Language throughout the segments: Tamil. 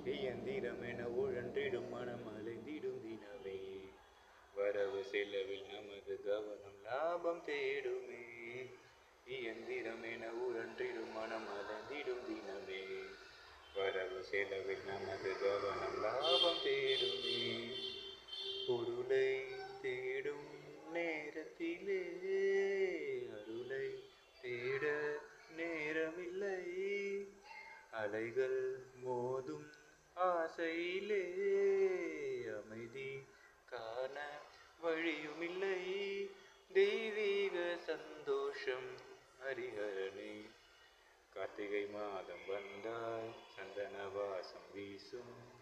இயந்திரமென உழன்றிடும் மனம் அலைந்திடும் தினமே. வரவு செலவில் நமது கவனம் லாபம் தேடுமே. இயந்திரமென உழன்றிடும் மனம் அலைந்திடும் தினமே. வரவு செலவில் நமது கவனம் லாபம் தேடுமே. பொருளை தேடும் நேரத்திலே அருளை தேட நேரமில்லை. அலைகள் மோதும் ஆசையிலே அமைதி காண வழியுமில்லை. தெய்வீக சந்தோஷம் ஹரிஹரனே. கார்த்திகை மாதம் வந்தால் சந்தன வாசம் வீசும்.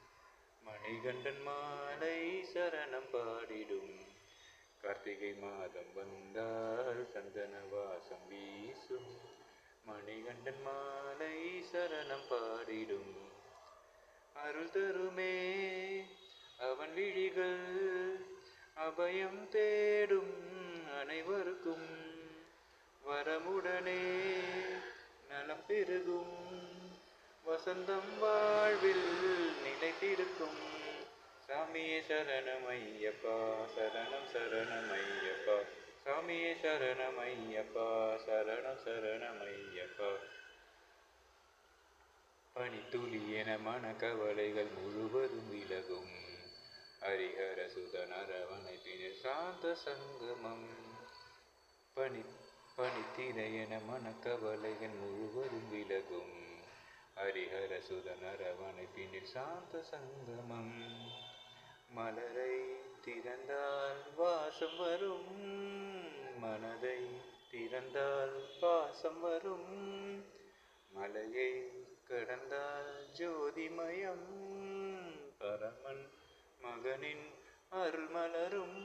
மணிகண்டன் மாலை சரணம் பாடிடும். கார்த்திகை மாதம் வந்தால் சந்தன வாசம் வீசும். மணிகண்டன் மாலை சரணம் பாடிடும். அருள் தருமே அவன் விழிகள் அபயம் தேடும் அனைவருக்கும். வரமுடனே நலம் பெருகும். வசந்தம் வாழ்வில் நிலைத்திருக்கும். சாமியே சரணம் ஐயப்பா சரணம் சரணம் ஐயப்பா. சாமியே சரணம் ஐயப்பா சரணம் சரணம் ஐயப்பா. பனித்துளி என மனக்கவலைகள் முழுவதும் விலகும். ஹரிஹர சுதன் அரவணைப்பினில் சாந்த சங்கமம். பனித்திரை என மனக்கவலைகள் முழுவதும் விலகும். ஹரிஹர சுதன் அரவணைப்பினில் சாந்த சங்கமம். மலரை திறந்தால் வாசம் வரும். மனதை திறந்தால் பாசம் வரும். மலையை கடந்தால் ஜோதிமயம். பரமன் மகனின் அருள் மலரும்.